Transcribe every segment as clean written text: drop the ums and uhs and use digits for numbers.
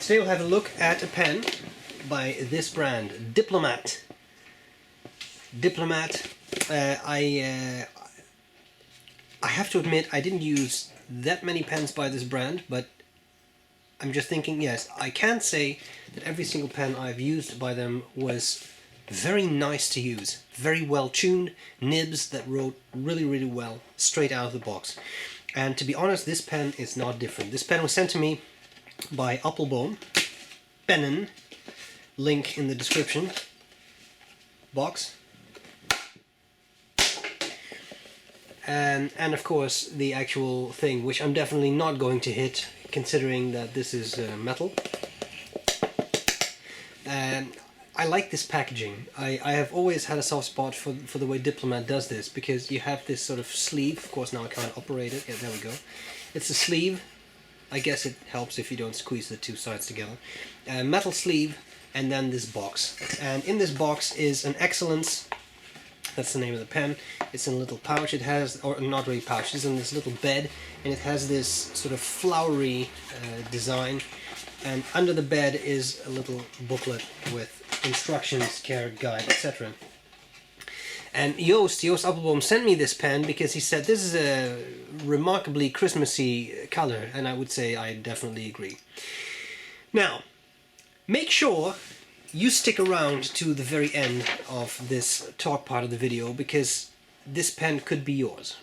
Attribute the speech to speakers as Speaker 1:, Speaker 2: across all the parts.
Speaker 1: Today we'll have a look at a pen by this brand, Diplomat. Diplomat. I have to admit I didn't use that many pens by this brand, but I'm just thinking, yes, I can say that every single pen I've used by them was very nice to use. Very well tuned, nibs that wrote really, really well straight out of the box. And to be honest, this pen is not different. This pen was sent to me by Appelboom, Pennen, link in the description box. And of course the actual thing, which I'm definitely not going to hit, considering that this is metal. And I like this packaging. I have always had a soft spot for the way Diplomat does this, because you have this sort of sleeve. Of course now I can't operate it. Yeah, there we go. It's a sleeve. I guess it helps if you don't squeeze the two sides together. Metal sleeve, and then this box. And in this box is an Excellence. That's the name of the pen. It's in a little pouch. It has, or not really pouch, it's in this little bed, and it has this sort of flowery design. And under the bed is a little booklet with instructions, care, guide, etc. And Joost Appelboom sent me this pen because he said this is a remarkably Christmassy color, and I would say I definitely agree. Now, make sure you stick around to the very end of this talk part of the video, because this pen could be yours.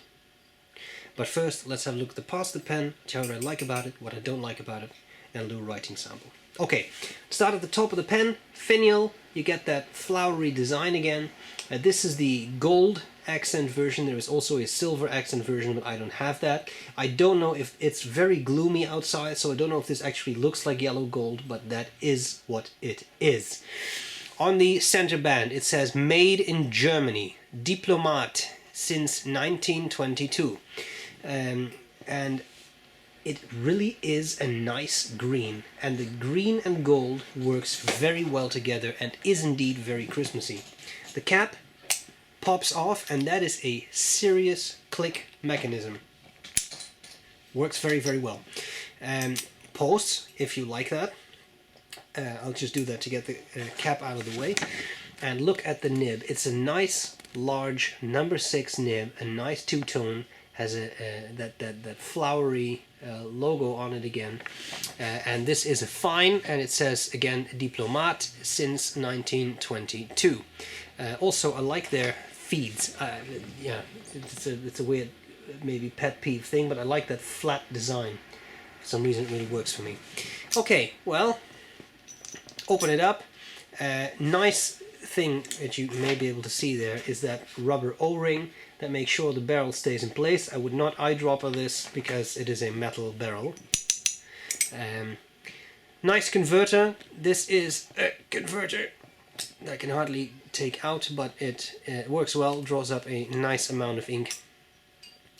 Speaker 1: But first, let's have a look at the parts of the pen, tell you what I like about it, what I don't like about it, and I'll do a writing sample. Okay, start at the top of the pen, finial, you get that flowery design again. This is the gold accent version. There is also a silver accent version, but I don't have that. I don't know if it's very gloomy outside, so I don't know if this actually looks like yellow gold, but that is what it is. On the center band it says made in Germany, Diplomat, since 1922. And it really is a nice green, and the green and gold works very well together and is indeed very Christmassy. The cap pops off, and that is a serious click mechanism. Works very, very well. Posts, if you like that. I'll just do that to get the cap out of the way. And look at the nib. It's a nice, large number 6 nib, a nice two-tone. Has that flowery logo on it again, and this is a fine, and it says again Diplomat since 1922. Also, I like their feeds. Yeah, it's a weird, maybe pet peeve thing, but I like that flat design. For some reason, it really works for me. Okay, well, open it up. Nice thing that you may be able to see there is that rubber O-ring that makes sure the barrel stays in place. I would not eyedropper this because it is a metal barrel. Nice converter. This is a converter that I can hardly take out, but it works well, draws up a nice amount of ink.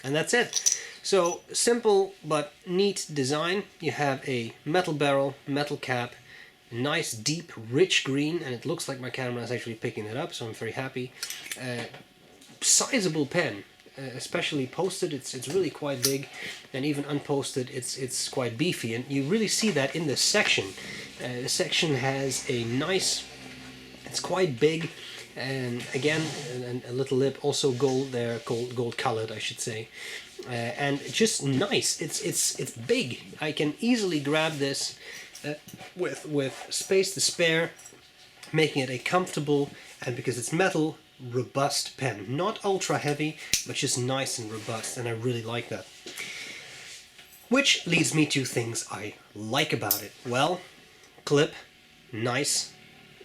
Speaker 1: And that's it. So simple but neat design. You have a metal barrel, metal cap, nice deep rich green, and it looks like my camera is actually picking it up, so I'm very happy. Sizable pen, especially posted, it's really quite big, and even unposted it's quite beefy, and you really see that in this section. The section has a nice, it's quite big, and again a little lip, also gold there, gold colored I should say, and just nice. It's big. I can easily grab this with space to spare, making it a comfortable, and because it's metal, robust pen. Not ultra heavy, but just nice and robust, and I really like that. Which leads me to things I like about it. Well, clip, nice,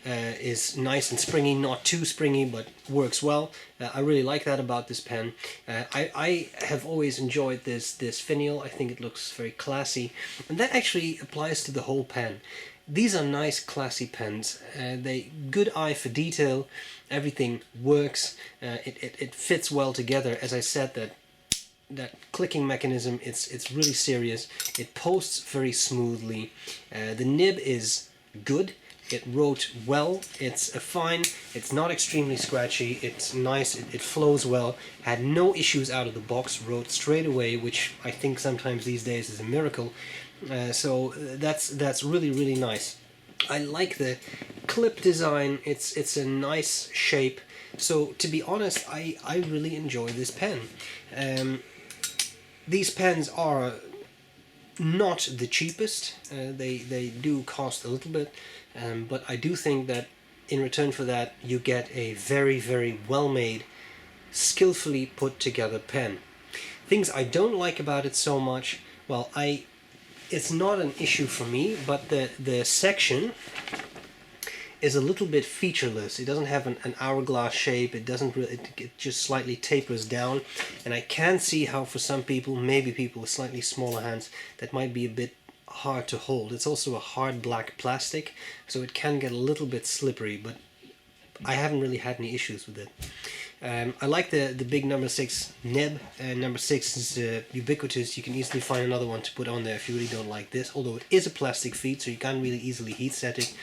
Speaker 1: is nice and springy, not too springy, but works well. I really like that about this pen. I have always enjoyed this finial. I think it looks very classy, and that actually applies to the whole pen. These are nice, classy pens. They good eye for detail. Everything works. It fits well together. As I said, that clicking mechanism, it's really serious. It posts very smoothly. The nib is good. It wrote well. It's a fine. It's not extremely scratchy. It's nice. It flows well. Had no issues out of the box. Wrote straight away, which I think sometimes these days is a miracle. So that's really nice. I like the clip design. It's a nice shape. So to be honest, I really enjoy this pen. These pens are not the cheapest. They do cost a little bit, but I do think that in return for that you get a very well made, skillfully put together pen. Things I don't like about it so much, well, it's not an issue for me, but the section is a little bit featureless. It doesn't have an hourglass shape. It doesn't really, it just slightly tapers down, and I can see how for some people, maybe people with slightly smaller hands, that might be a bit hard to hold. It's also a hard black plastic, so it can get a little bit slippery, but I haven't really had any issues with it. I like the big number 6 nib. Number 6 is ubiquitous. You can easily find another one to put on there if you really don't like this, although it is a plastic feed, so you can't really easily heat set it.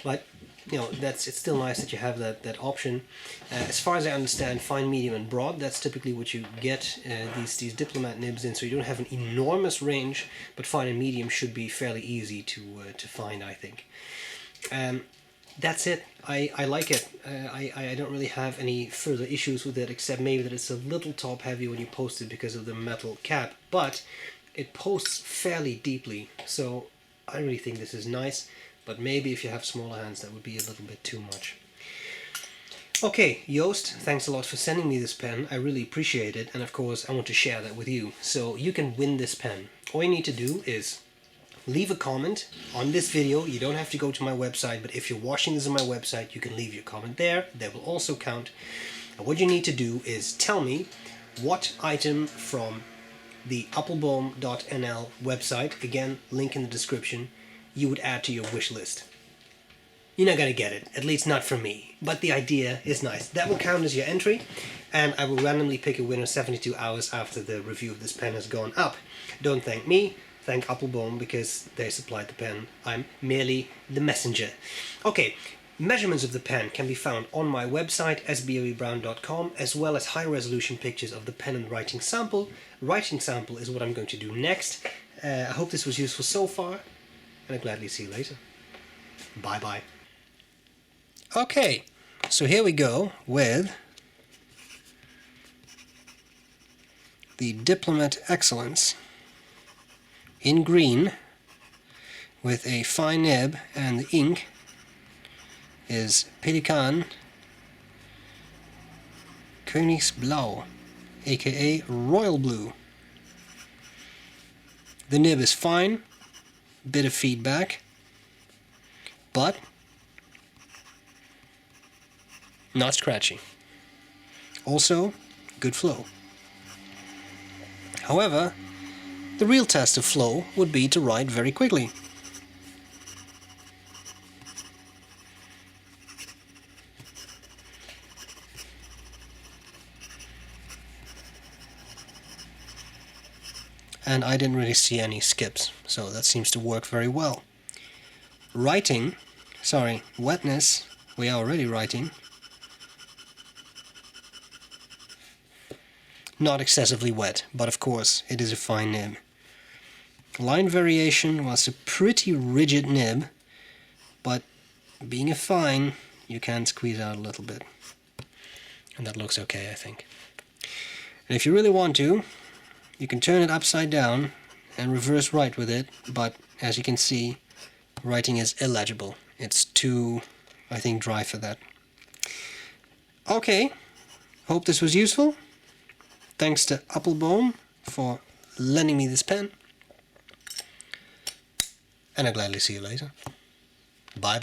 Speaker 1: But you know, it's still nice that you have that option. As far as I understand, fine, medium and broad, that's typically what you get these Diplomat nibs in, so you don't have an enormous range, but fine and medium should be fairly easy to find, I think. That's it. I like it. I don't really have any further issues with it, except maybe that it's a little top heavy when you post it because of the metal cap, but it posts fairly deeply, so I really think this is nice. But maybe if you have smaller hands, that would be a little bit too much. Okay, Joost, thanks a lot for sending me this pen. I really appreciate it, and of course I want to share that with you. So you can win this pen. All you need to do is leave a comment on this video. You don't have to go to my website, but if you're watching this on my website, you can leave your comment there. That will also count. And what you need to do is tell me what item from the appelboom.nl website, again, link in the description, you would add to your wish list. You're not gonna get it, at least not from me, but the idea is nice. That will count as your entry, and I will randomly pick a winner 72 hours after the review of this pen has gone up. Don't thank me, thank Appelboom, because they supplied the pen. I'm merely the messenger. Okay, measurements of the pen can be found on my website, sbrebrown.com, as well as high-resolution pictures of the pen and writing sample. Writing sample is what I'm going to do next. I hope this was useful so far, and I'll gladly see you later. Bye-bye. Okay, so here we go with the Diplomat Excellence in green with a fine nib, and the ink is Pelikan Königsblau, aka Royal Blue. The nib is fine, bit of feedback, but not scratchy. Also, good flow. However, the real test of flow would be to write very quickly. And I didn't really see any skips, so that seems to work very well. Wetness, we are already writing. Not excessively wet, but of course it is a fine nib. Line variation was a pretty rigid nib, but being a fine, you can squeeze out a little bit. And that looks okay, I think. And if you really want to, you can turn it upside down and reverse write with it, but as you can see, writing is illegible. It's too, I think, dry for that. Okay, hope this was useful. Thanks to Appelboom for lending me this pen. And I'll gladly see you later. Bye bye.